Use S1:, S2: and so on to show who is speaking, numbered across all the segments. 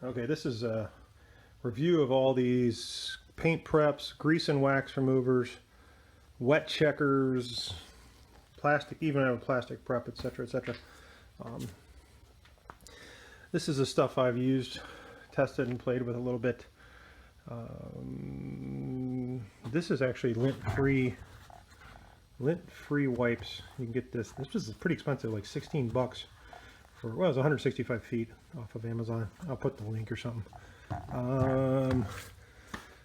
S1: Okay, this is a review of all these paint preps, grease and wax removers, wet checkers, plastic, even out of plastic prep, etc., etc. This is the stuff I've used, tested, and played with a little bit. This is actually lint-free wipes. You can get this. This is pretty expensive, like 16 bucks. Well, it's 165 feet off of Amazon. I'll put the link or something.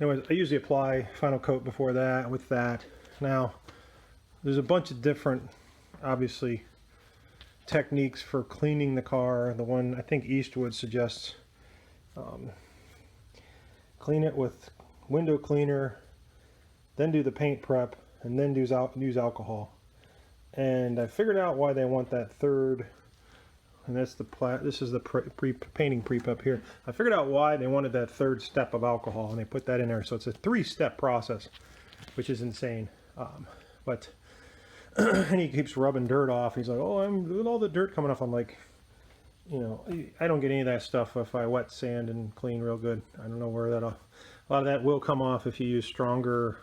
S1: Anyways, I usually apply final coat before that with that. Now, there's a bunch of different, obviously, techniques for cleaning the car. The one I think Eastwood suggests, clean it with window cleaner, then do the paint prep, and then use alcohol. And I figured out why they want that third. And that's this is the painting pre-prep here. I figured out why they wanted that third step of alcohol, and they put that in there. So it's a 3-step process, which is insane. And he keeps rubbing dirt off. He's like, "Oh, I'm with all the dirt coming off." I'm like, you know, I don't get any of that stuff if I wet sand and clean real good. I don't know where a lot of that will come off if you use stronger,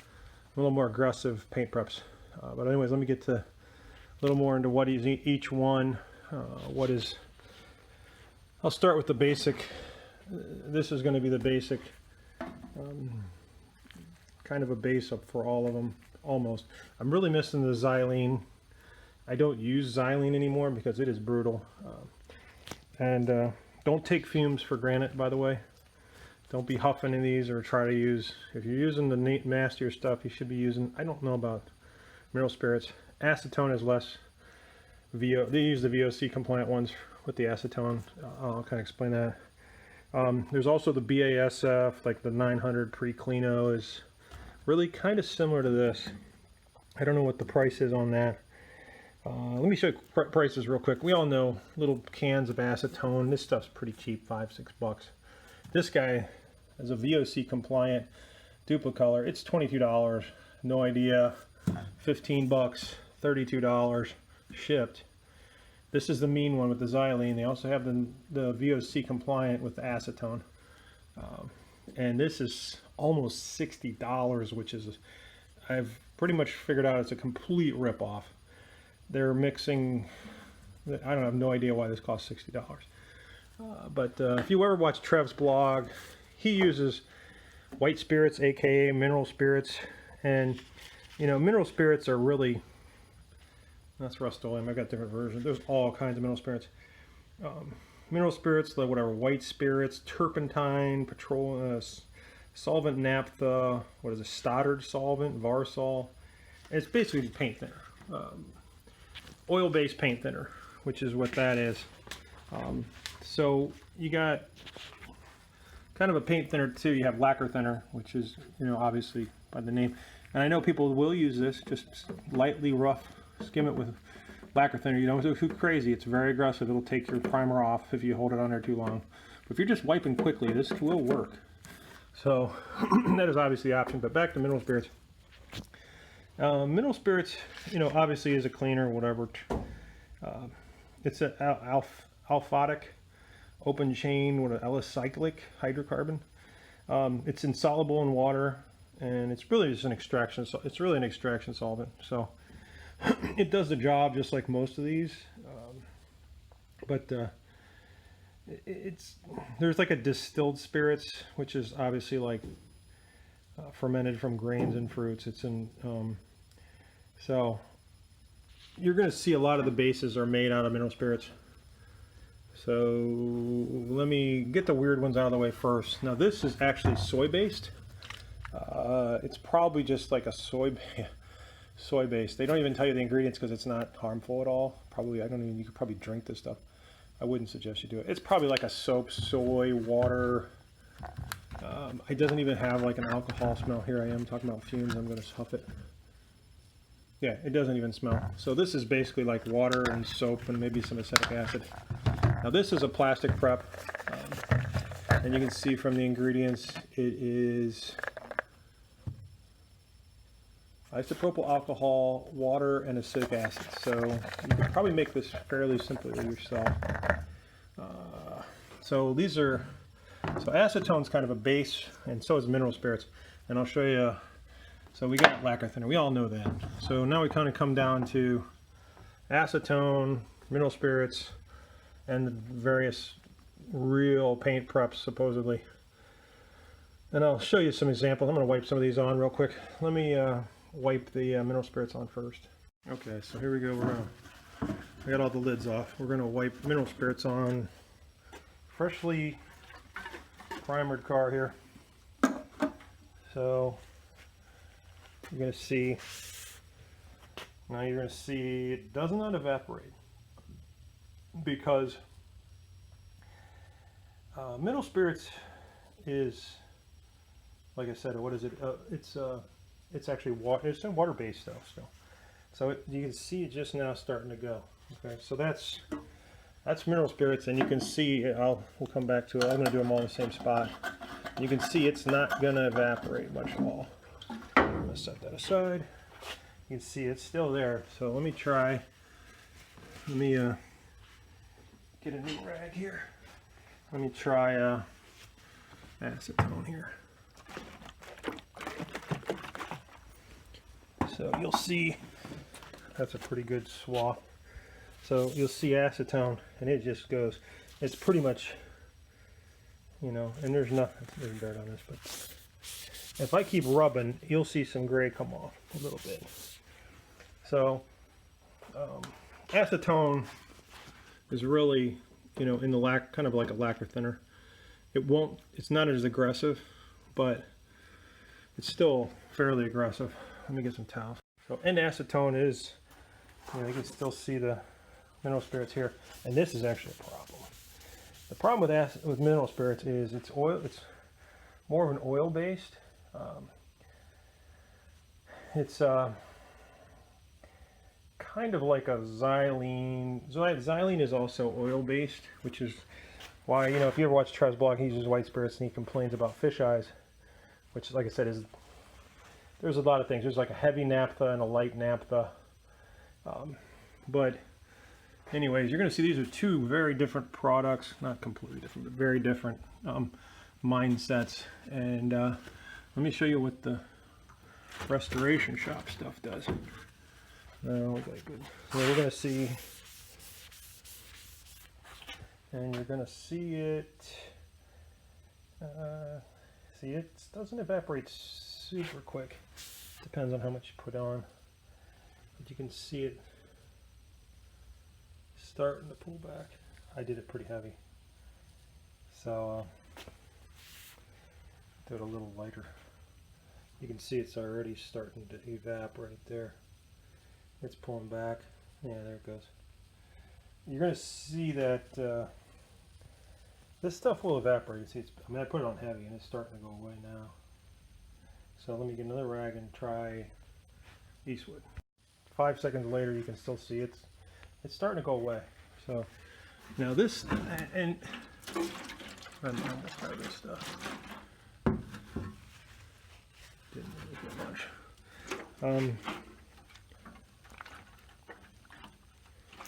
S1: a little more aggressive paint preps. But anyways, let me get to a little more into what is each one. I'll start with the basic. This is going to be the basic, kind of a base up for all of them, almost. I'm really missing the xylene. I don't use xylene anymore because it is brutal. Don't take fumes for granted, by the way. Don't be huffing in these or try to use, if you're using the nastier stuff, you should be using, I don't know about mineral spirits. Acetone is less. They use the VOC compliant ones with the acetone. I'll kind of explain that. There's also the BASF, like the 900 pre-cleano is really kind of similar to this. I don't know what the price is on that. Let me show you prices real quick. We all know little cans of acetone. This stuff's pretty cheap, $5-6 bucks. This guy is a VOC compliant duplicolor. It's $22. No idea. 15 bucks, $32 shipped. This is the mean one with the xylene. They also have the VOC compliant with the acetone. And this is almost $60, which is, I've pretty much figured out it's a complete rip-off. They're mixing, I don't have no idea why this costs $60. But if you ever watch Trev's blog, he uses white spirits, aka mineral spirits. And you know, mineral spirits are really, that's Rust-Oleum. I've got different versions. There's all kinds of mineral spirits. Mineral spirits, like whatever, white spirits, turpentine, petroleum, solvent, naphtha, what is it, Stoddard solvant, Varsol. It's basically paint thinner. Oil-based paint thinner, which is what that is. So you got kind of a paint thinner too. You have lacquer thinner, which is, you know, obviously by the name. And I know people will use this, just lightly rough, skim it with lacquer thinner. You don't go too crazy. It's very aggressive. It'll take your primer off if you hold it on there too long. But if you're just wiping quickly, this will work. So that is obviously the option. But back to mineral spirits. Mineral spirits, you know, obviously is a cleaner, whatever. It's an aliphatic, open chain, alicyclic hydrocarbon. It's insoluble in water. And it's really just an extraction. It's really an extraction solvent. So it does the job just like most of these. There's like a distilled spirits, which is obviously like fermented from grains and fruits. So you're going to see a lot of the bases are made out of mineral spirits. So let me get the weird ones out of the way first. Now this is actually soy based. It's probably just like a soy base. They don't even tell you the ingredients because it's not harmful at all. Probably, you could probably drink this stuff. I wouldn't suggest you do it. It's probably like a soap, soy, water. It doesn't even have like an alcohol smell. Here I am talking about fumes. I'm going to huff it. Yeah, it doesn't even smell. So this is basically like water and soap and maybe some acetic acid. Now this is a plastic prep. And you can see from the ingredients, it is isopropyl alcohol, water, and acetic acid. So you could probably make this fairly simply yourself. So these are, so acetone's kind of a base, and so is mineral spirits. And I'll show you, so we got lacquer thinner, we all know that. So now we kind of come down to acetone, mineral spirits, and the various real paint preps, supposedly. And I'll show you some examples. I'm going to wipe some of these on real quick. Let me wipe the mineral spirits on first. Okay, so here we go. I got all the lids off. We're going to wipe mineral spirits on freshly primered car here. So you're going to see, now you're going to see it does not evaporate, because mineral spirits is, like I said, what is it? It's actually water. It's water based though still. So you can see it just now starting to go. Okay, so that's mineral spirits, and you can see we'll come back to it. I'm going to do them all in the same spot. You can see it's not going to evaporate much at all. I'm going to set that aside. You can see it's still there. So let me try. Let me get a new rag here. Let me try acetone here. So you'll see that's a pretty good swath. So you'll see acetone, and it just goes. It's pretty much, you know, and there's nothing. There's dirt on this, but if I keep rubbing, you'll see some gray come off a little bit. So acetone is really, you know, in the kind of like a lacquer thinner. It's not as aggressive, but it's still fairly aggressive. Let me get some towels. So, and acetone is, you know, you can still see the mineral spirits here, and this is actually a problem. The problem with mineral spirits is it's oil. It's more of an oil based. It's kind of like a xylene. Xylene is also oil based, which is why, you know, if you ever watch Trev's blog, he uses white spirits and he complains about fish eyes, which, like I said, is, there's a lot of things. There's like a heavy naphtha and a light naphtha. But anyways, you're going to see these are two very different products, not completely different, but very different mindsets. And let me show you what the restoration shop stuff does. No, okay, good. So we're going to see, and you're going to see it. See, it doesn't evaporate super quick. Depends on how much you put on. But you can see it starting to pull back. I did it pretty heavy. So do it a little lighter. You can see it's already starting to evaporate there. It's pulling back. Yeah, there it goes. You're going to see that this stuff will evaporate. See, I mean, I put it on heavy and it's starting to go away now. So let me get another rag and try Eastwood. 5 seconds later, you can still see it's starting to go away. So now this, and I'm almost out of this stuff. Didn't really get much.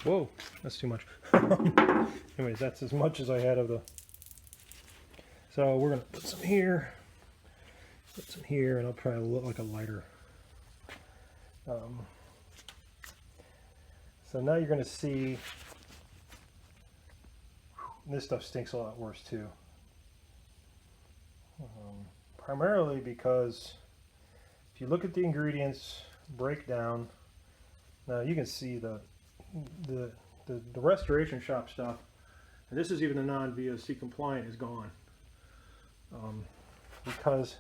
S1: Whoa, that's too much. Anyways, that's as much as I had of the. So we're gonna put some here, and I'll try look like a lighter. So now you're gonna see this stuff stinks a lot worse too. Primarily because if you look at the ingredients breakdown, now you can see the restoration shop stuff, and this is even the non-VOC compliant, is gone. Because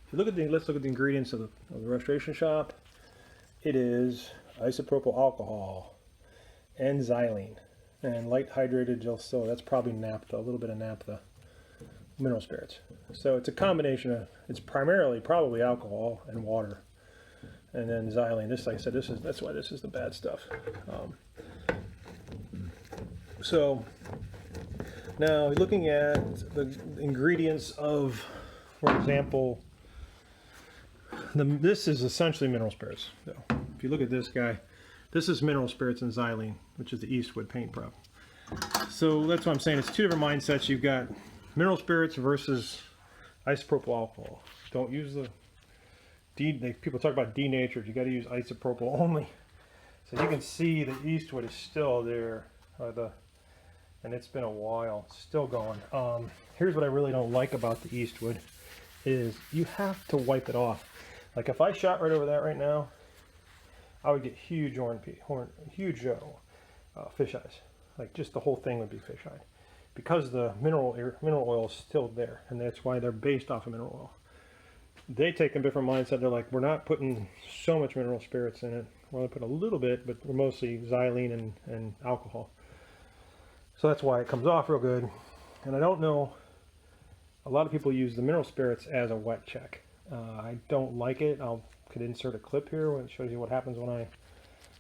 S1: if you look at let's look at the ingredients of the restoration shop. It is isopropyl alcohol and xylene and light hydrated gel soda. That's probably naphtha, a little bit of naphtha, mineral spirits. So it's a combination of, it's primarily probably alcohol and water, and then xylene. This, like I said, that's why this is the bad stuff. So now looking at the ingredients of, for example, this is essentially mineral spirits. So if you look at this guy, this is mineral spirits and xylene, which is the Eastwood paint prep. So that's what I'm saying. It's two different mindsets. You've got mineral spirits versus isopropyl alcohol. Don't use the people talk about denatured. You got to use isopropyl only. So you can see the Eastwood is still there, and it's been a while. It's still going. Here's what I really don't like about the Eastwood is you have to wipe it off. Like if I shot right over that right now, I would get huge fish eyes. Like just the whole thing would be fish eyed, because the mineral oil is still there, and that's why they're based off of mineral oil. They take a different mindset. They're like, we're not putting so much mineral spirits in it. We're only putting a little bit, but we're mostly xylene and alcohol. So that's why it comes off real good. And I don't know, a lot of people use the mineral spirits as a wet check. I don't like it. Could insert a clip here where it shows you what happens when I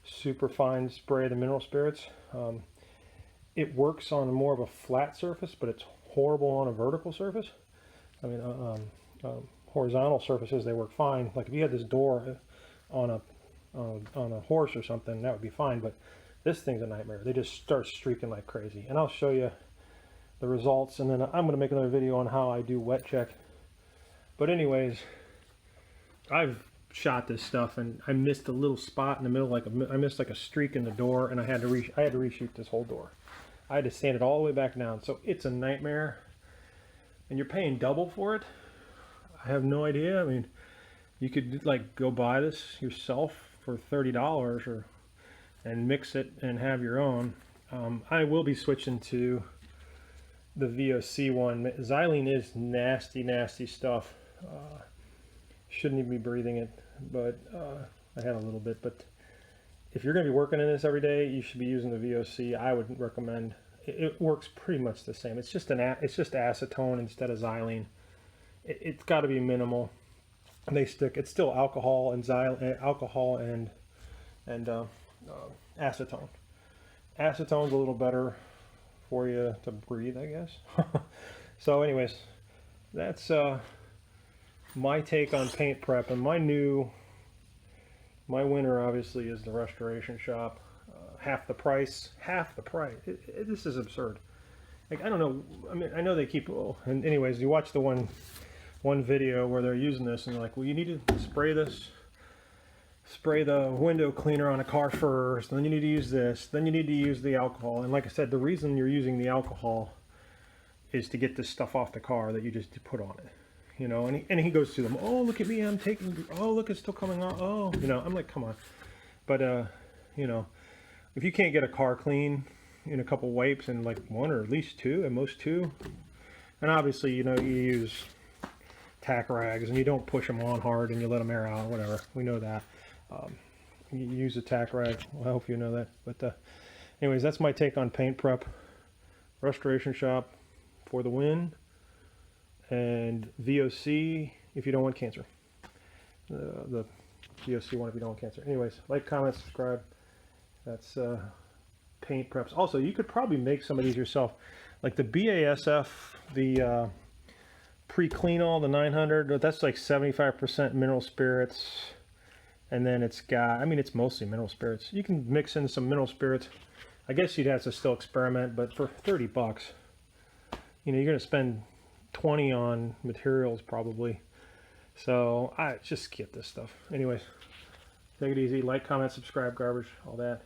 S1: super fine spray the mineral spirits. It works on more of a flat surface, but it's horrible on a vertical surface. I mean, horizontal surfaces, they work fine. Like if you had this door on a horse or something, that would be fine, but this thing's a nightmare. They just start streaking like crazy. And I'll show you the results, and then I'm going to make another video on how I do wet check. But anyways, I've shot this stuff and I missed a little spot in the middle, I missed like a streak in the door, and I had to reshoot this whole door. I had to sand it all the way back down, so it's a nightmare, and you're paying double for it. I have no idea. I mean, you could like go buy this yourself for $30 and mix it and have your own. I will be switching to the VOC one. Xylene is nasty stuff. Shouldn't even be breathing it, but I had a little bit. But if you're going to be working in this every day, you should be using the VOC. I would recommend. It works pretty much the same. It's just acetone instead of xylene. It's got to be minimal. They stick. It's still alcohol and acetone. Acetone's a little better for you to breathe, I guess. So, anyways, that's my take on paint prep. And my winner obviously is the Restoration Shop. Half the price. This is absurd. Like, I don't know. I mean, I know they keep. Oh, and anyways, you watch the one video where they're using this, and they're like, well, you need to spray the window cleaner on a car first, then you need to use this, then you need to use the alcohol. And like I said, the reason you're using the alcohol is to get this stuff off the car that you just put on it, you know. And he goes through them. Oh, look at me, I'm taking. Oh, look, it's still coming off. Oh, you know, I'm like, come on. But you know, if you can't get a car clean in a couple wipes, and like one or at least two, at most two, and obviously, you know, you use tack rags and you don't push them on hard and you let them air out, whatever. We know that. You use a tack rag. Well, I hope you know that. But anyways, that's my take on paint prep. Restoration Shop for the win, and VOC if you don't want cancer. The VOC one if you don't want cancer. Anyways, like, comment, subscribe. That's paint preps. Also, you could probably make some of these yourself, like the BASF, the pre-clean-all, the 900. That's like 75% mineral spirits. And then it's got, I mean, it's mostly mineral spirits. You can mix in some mineral spirits. I guess you'd have to still experiment, but for 30 bucks, you know, you're going to spend 20 on materials probably. So I just skip this stuff. Anyways, take it easy. Like, comment, subscribe, garbage, all that.